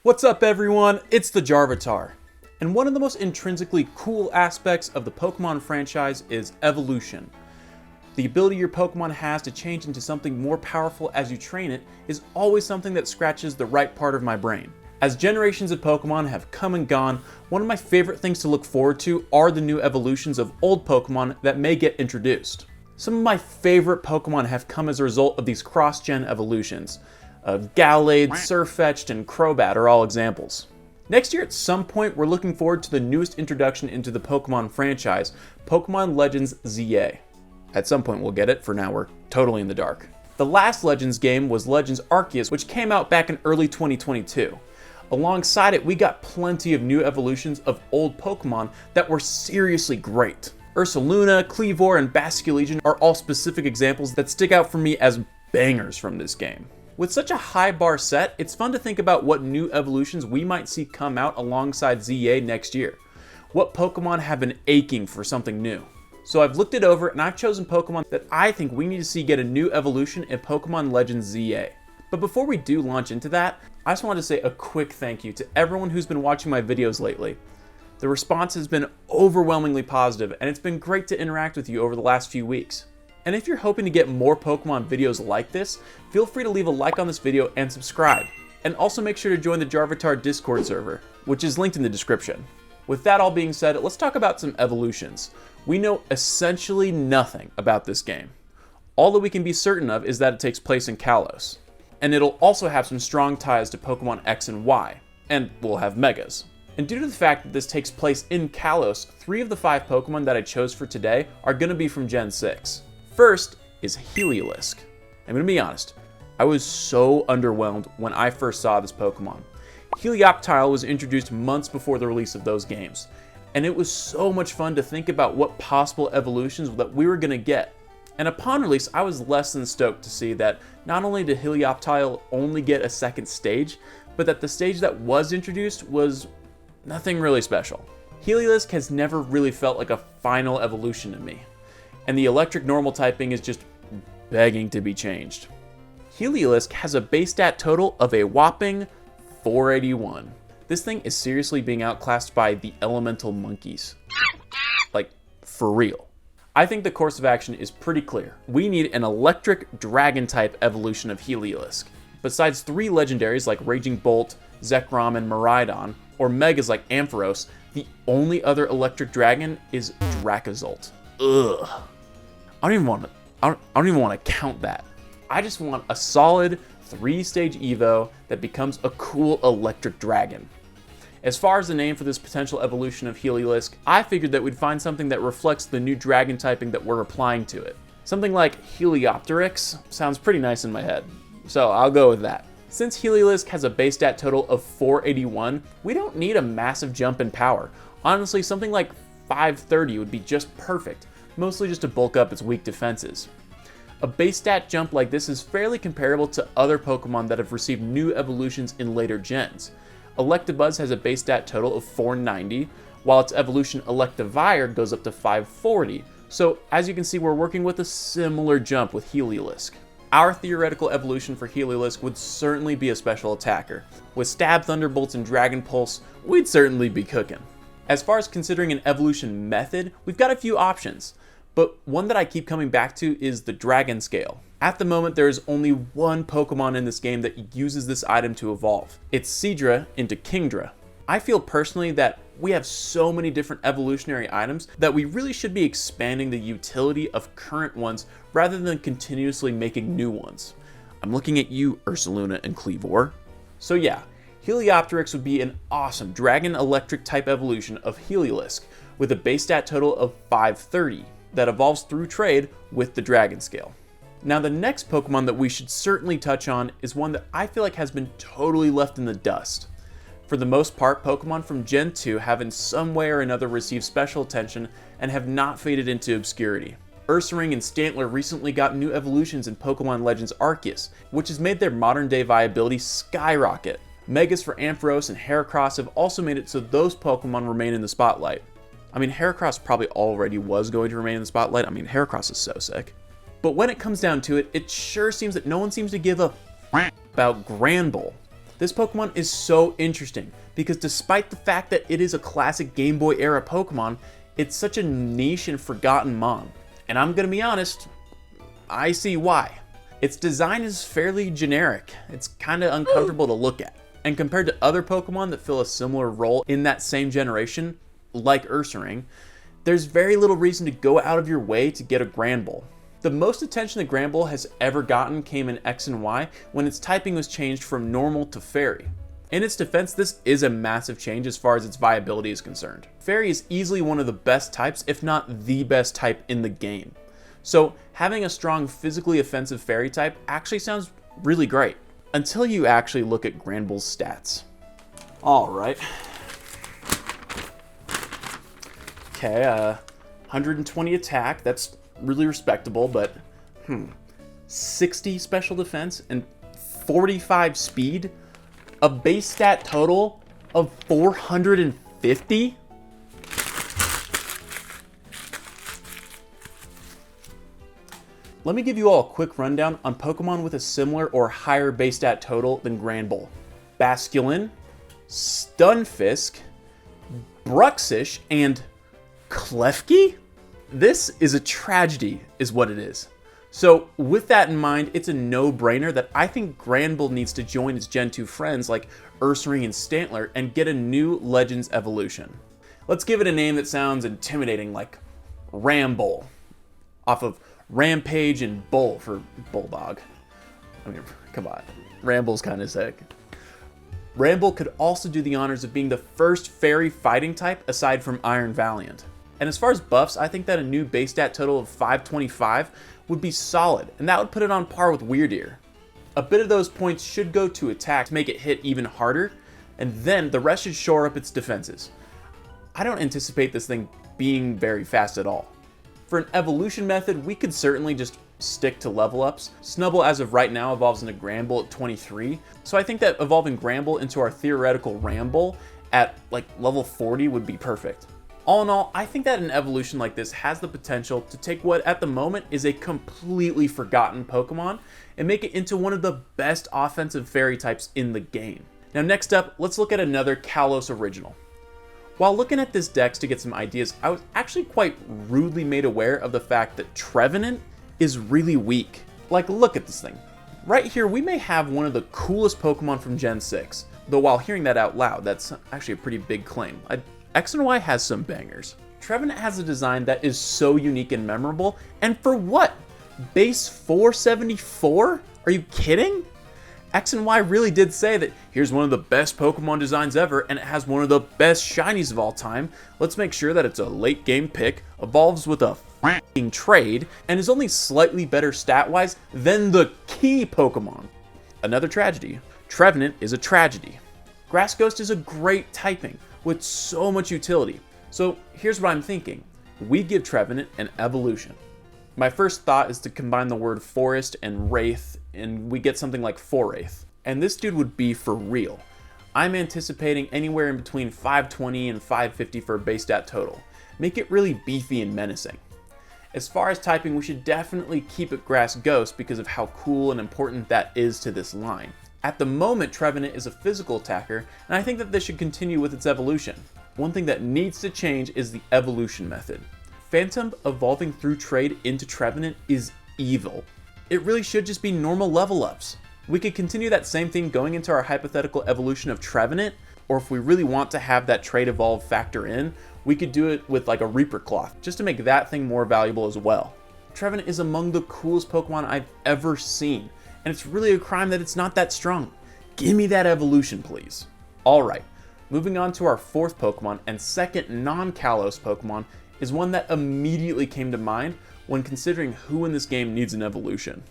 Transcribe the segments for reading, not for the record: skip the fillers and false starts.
What's up everyone, it's the Jarvatar. And one of the most intrinsically cool aspects of the Pokemon franchise is evolution. The ability your Pokemon has to change into something more powerful as you train it is always something that scratches the right part of my brain. As generations of Pokemon have come and gone, one of my favorite things to look forward to are the new evolutions of old Pokemon that may get introduced. Some of my favorite Pokemon have come as a result of these cross-gen evolutions. Gallade, Sirfetch'd, and Crobat are all examples. Next year at some point, we're looking forward to the newest introduction into the Pokemon franchise, Pokemon Legends ZA. At some point we'll get it, for now we're totally in the dark. The last Legends game was Legends Arceus, which came out back in early 2022. Alongside it, we got plenty of new evolutions of old Pokemon that were seriously great. Ursaluna, Kleavor, and Basculegion are all specific examples that stick out for me as bangers from this game. With such a high bar set, it's fun to think about what new evolutions we might see come out alongside ZA next year. What Pokemon have been aching for something new? So I've looked it over and I've chosen Pokemon that I think we need to see get a new evolution in Pokemon Legends ZA. But before we do launch into that, I just wanted to say a quick thank you to everyone who's been watching my videos lately. The response has been overwhelmingly positive and it's been great to interact with you over the last few weeks. And if you're hoping to get more Pokemon videos like this, feel free to leave a like on this video and subscribe. And also make sure to join the Jarvatar Discord server, which is linked in the description. With that all being said, let's talk about some evolutions. We know essentially nothing about this game. All that we can be certain of is that it takes place in Kalos. And it'll also have some strong ties to Pokemon X and Y, and we'll have Megas. And due to the fact that this takes place in Kalos, 3 of the 5 Pokemon that I chose for today are going to be from Gen 6. First is Heliolisk. I'm going to be honest, I was so underwhelmed when I first saw this Pokemon. Helioptile was introduced months before the release of those games, and it was so much fun to think about what possible evolutions that we were going to get. And upon release, I was less than stoked to see that not only did Helioptile only get a second stage, but that the stage that was introduced was nothing really special. Heliolisk has never really felt like a final evolution to me, and the electric normal typing is just begging to be changed. Heliolisk has a base stat total of a whopping 481. This thing is seriously being outclassed by the elemental monkeys. Like, for real. I think the course of action is pretty clear. We need an electric dragon type evolution of Heliolisk. Besides 3 legendaries like Raging Bolt, Zekrom, and Miraidon, or megas like Ampharos, the only other electric dragon is Dracozolt. Ugh. I don't even want to count that. I just want a solid 3-stage Evo that becomes a cool electric dragon. As far as the name for this potential evolution of Heliolisk, I figured that we'd find something that reflects the new dragon typing that we're applying to it. Something like Heliopteryx sounds pretty nice in my head, so I'll go with that. Since Heliolisk has a base stat total of 481, we don't need a massive jump in power. Honestly, something like 530 would be just perfect, mostly just to bulk up its weak defenses. A base stat jump like this is fairly comparable to other Pokemon that have received new evolutions in later gens. Electabuzz has a base stat total of 490, while its evolution Electivire goes up to 540, so as you can see we're working with a similar jump with Heliolisk. Our theoretical evolution for Heliolisk would certainly be a special attacker. With Stab, Thunderbolts, and Dragon Pulse, we'd certainly be cooking. As far as considering an evolution method, we've got a few options, but one that I keep coming back to is the Dragon Scale. At the moment, there is only one Pokemon in this game that uses this item to evolve. It's Seadra into Kingdra. I feel personally that we have so many different evolutionary items that we really should be expanding the utility of current ones rather than continuously making new ones. I'm looking at you, Ursaluna and Kleavor. So yeah, Heliopteryx would be an awesome Dragon Electric type evolution of Heliolisk with a base stat total of 530 that evolves through trade with the Dragon Scale. Now the next Pokemon that we should certainly touch on is one that I feel like has been totally left in the dust. For the most part, Pokemon from Gen 2 have in some way or another received special attention and have not faded into obscurity. Ursaring and Stantler recently got new evolutions in Pokemon Legends Arceus, which has made their modern day viability skyrocket. Megas for Ampharos and Heracross have also made it so those Pokemon remain in the spotlight. I mean, Heracross probably already was going to remain in the spotlight. I mean, Heracross is so sick. But when it comes down to it, it sure seems that no one seems to give a about Granbull. This Pokemon is so interesting because despite the fact that it is a classic Game Boy era Pokemon, it's such a niche and forgotten mon. And I'm gonna be honest, I see why. Its design is fairly generic. It's kinda uncomfortable to look at. And compared to other Pokemon that fill a similar role in that same generation, like Ursaring, there's very little reason to go out of your way to get a Granbull. The most attention that Granbull has ever gotten came in X and Y when its typing was changed from normal to fairy. In its defense, this is a massive change as far as its viability is concerned. Fairy is easily one of the best types, if not the best type in the game. So having a strong physically offensive fairy type actually sounds really great, until you actually look at Granbull's stats. All right. Okay, 120 attack, that's really respectable, but 60 special defense and 45 speed, a base stat total of 450? Let me give you all a quick rundown on Pokemon with a similar or higher base stat total than Granbull. Basculin, Stunfisk, Bruxish, and Klefki? This is a tragedy, is what it is. So with that in mind, it's a no-brainer that I think Granbull needs to join its Gen 2 friends like Ursaring and Stantler and get a new Legends evolution. Let's give it a name that sounds intimidating, like Rambull, off of Rampage and Bull for Bulldog. I mean, come on, Rambull's kind of sick. Rambull could also do the honors of being the first fairy fighting type aside from Iron Valiant. And as far as buffs, I think that a new base stat total of 525 would be solid, and that would put it on par with Weirdeer. A bit of those points should go to attack to make it hit even harder, and then the rest should shore up its defenses. I don't anticipate this thing being very fast at all. For an evolution method, we could certainly just stick to level ups. Snubbull as of right now evolves into Granbull at 23, so I think that evolving Granbull into our theoretical Rambull at like level 40 would be perfect. All in all, I think that an evolution like this has the potential to take what at the moment is a completely forgotten Pokemon and make it into one of the best offensive fairy types in the game. Now next up, let's look at another Kalos original. While looking at this dex to get some ideas, I was actually quite rudely made aware of the fact that Trevenant is really weak. Like, look at this thing. Right here, we may have one of the coolest Pokemon from Gen 6, though while hearing that out loud, that's actually a pretty big claim. X and Y has some bangers. Trevenant has a design that is so unique and memorable, and for what? Base 474? Are you kidding? X and Y really did say that here's one of the best Pokemon designs ever, and it has one of the best shinies of all time. Let's make sure that it's a late game pick, evolves with a f***ing trade, and is only slightly better stat-wise than the key Pokemon. Another tragedy. Trevenant is a tragedy. Grass Ghost is a great typing with so much utility. So here's what I'm thinking. We give Trevenant an evolution. My first thought is to combine the word forest and wraith, and we get something like Foraith. And this dude would be for real. I'm anticipating anywhere in between 520 and 550 for a base stat total. Make it really beefy and menacing. As far as typing, we should definitely keep it Grass Ghost because of how cool and important that is to this line. At the moment, Trevenant is a physical attacker, and I think that this should continue with its evolution. One thing that needs to change is the evolution method. Phantom evolving through trade into Trevenant is evil. It really should just be normal level ups. We could continue that same thing going into our hypothetical evolution of Trevenant, or if we really want to have that trade evolve factor in, we could do it with like a Reaper Cloth, just to make that thing more valuable as well. Trevenant is among the coolest Pokemon I've ever seen, and it's really a crime that it's not that strong. Give me that evolution, please. Alright, moving on to our fourth Pokemon and second non-Kalos Pokemon is one that immediately came to mind when considering who in this game needs an evolution.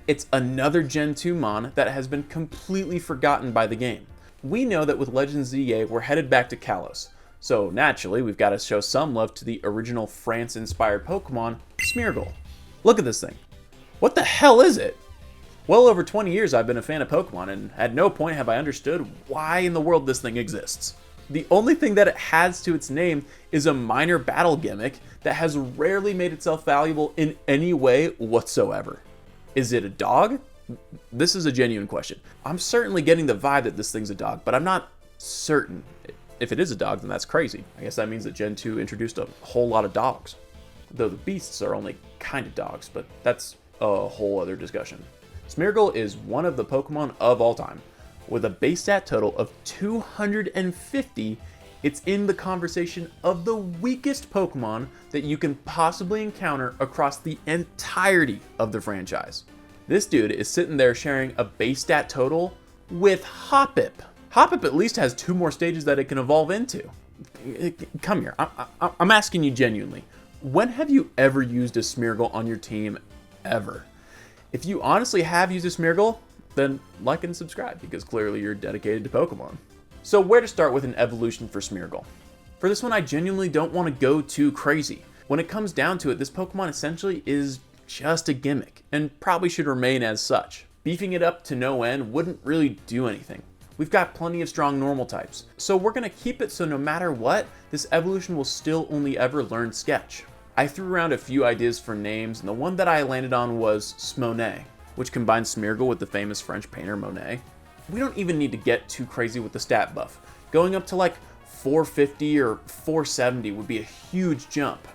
It's another Gen 2 Mon that has been completely forgotten by the game. We know that with Legends ZA we're headed back to Kalos, so naturally we've got to show some love to the original France-inspired Pokemon, Smeargle. Look at this thing. What the hell is it? Well over 20 years I've been a fan of Pokemon, and at no point have I understood why in the world this thing exists. The only thing that it has to its name is a minor battle gimmick that has rarely made itself valuable in any way whatsoever. Is it a dog? This is a genuine question. I'm certainly getting the vibe that this thing's a dog, but I'm not certain. If it is a dog, then that's crazy. I guess that means that Gen 2 introduced a whole lot of dogs. Though the beasts are only kind of dogs, but that's a whole other discussion. Smeargle is one of the Pokemon of all time. With a base stat total of 250, it's in the conversation of the weakest Pokemon that you can possibly encounter across the entirety of the franchise. This dude is sitting there sharing a base stat total with Hoppip. Hoppip at least has 2 more stages that it can evolve into. Come here, I'm asking you genuinely. When have you ever used a Smeargle on your team, ever? If you honestly have used a Smeargle, then like and subscribe, because clearly you're dedicated to Pokemon. So where to start with an evolution for Smeargle? For this one, I genuinely don't want to go too crazy. When it comes down to it, this Pokemon essentially is just a gimmick, and probably should remain as such. Beefing it up to no end wouldn't really do anything. We've got plenty of strong normal types, so we're going to keep it so no matter what, this evolution will still only ever learn Sketch. I threw around a few ideas for names, and the one that I landed on was Smoné, which combines Smeargle with the famous French painter Monet. We don't even need to get too crazy with the stat buff. Going up to like 450 or 470 would be a huge jump.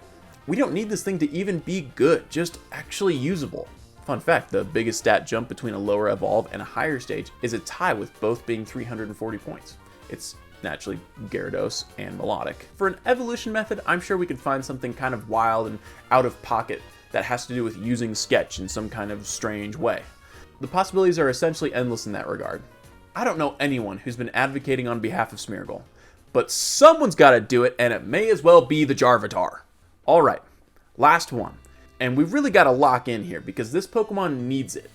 We don't need this thing to even be good, just actually usable. Fun fact, the biggest stat jump between a lower evolve and a higher stage is a tie with both being 340 points. It's naturally Gyarados and Melodic. For an evolution method, I'm sure we could find something kind of wild and out of pocket that has to do with using Sketch in some kind of strange way. The possibilities are essentially endless in that regard. I don't know anyone who's been advocating on behalf of Smeargle, but someone's got to do it, and it may as well be the Jarvitar. Alright, last one. And we've really got to lock in here, because this Pokemon needs it.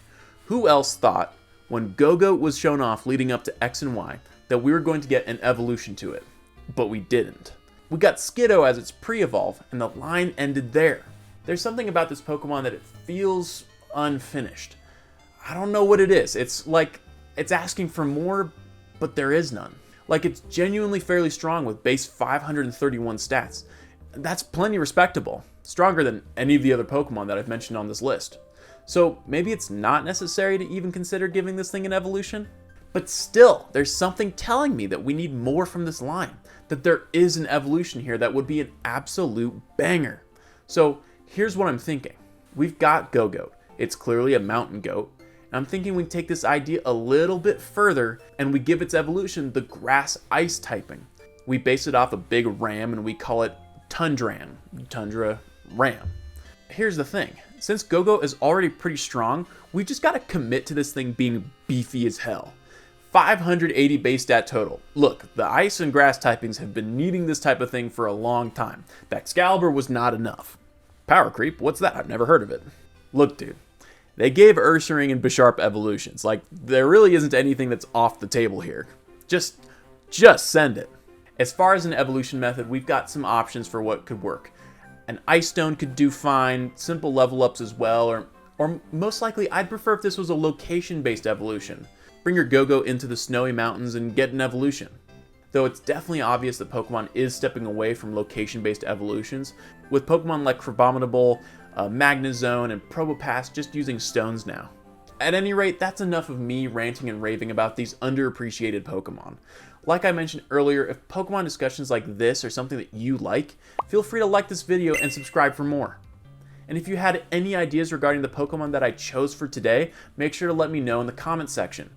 Who else thought, when Go-Goat was shown off leading up to X and Y, that we were going to get an evolution to it? But we didn't. We got Skiddo as its pre-evolve, and the line ended there. There's something about this Pokemon that it feels unfinished. I don't know what it is. It's like it's asking for more, but there is none. Like, it's genuinely fairly strong with base 531 stats. That's plenty respectable. Stronger than any of the other Pokemon that I've mentioned on this list. So maybe it's not necessary to even consider giving this thing an evolution? But still, there's something telling me that we need more from this line. That there is an evolution here that would be an absolute banger. So here's what I'm thinking. We've got Go-Goat. It's clearly a mountain goat. And I'm thinking we take this idea a little bit further and we give its evolution the grass ice typing. We base it off a big ram and we call it Tundran. Tundra Ram. Here's the thing. Since Go-Goat is already pretty strong, we just gotta commit to this thing being beefy as hell. 580 base stat total. Look, the ice and grass typings have been needing this type of thing for a long time. Excalibur was not enough. Power creep? What's that? I've never heard of it. Look, dude. They gave Ursaring and Bisharp evolutions. Like, there really isn't anything that's off the table here. Just send it. As far as an evolution method, we've got some options for what could work. An Ice Stone could do fine, simple level ups as well, or most likely I'd prefer if this was a location-based evolution. Bring your Go-Goat into the snowy mountains and get an evolution. Though it's definitely obvious that Pokemon is stepping away from location-based evolutions, with Pokemon like Crabominable, Magnezone, and Probopass just using stones now. At any rate, that's enough of me ranting and raving about these underappreciated Pokemon. Like I mentioned earlier, if Pokemon discussions like this are something that you like, feel free to like this video and subscribe for more. And if you had any ideas regarding the Pokemon that I chose for today, make sure to let me know in the comments section.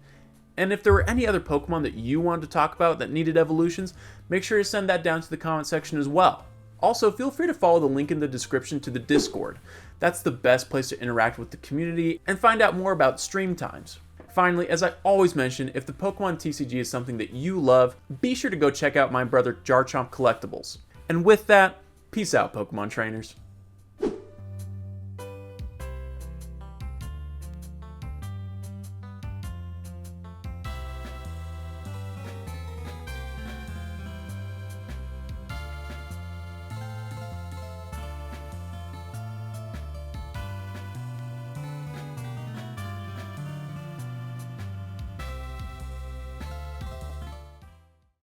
And if there were any other Pokemon that you wanted to talk about that needed evolutions, make sure to send that down to the comment section as well. Also, feel free to follow the link in the description to the Discord. That's the best place to interact with the community and find out more about stream times. Finally, as I always mention, if the Pokemon TCG is something that you love, be sure to go check out my brother Jarchomp Collectibles. And with that, peace out, Pokemon trainers.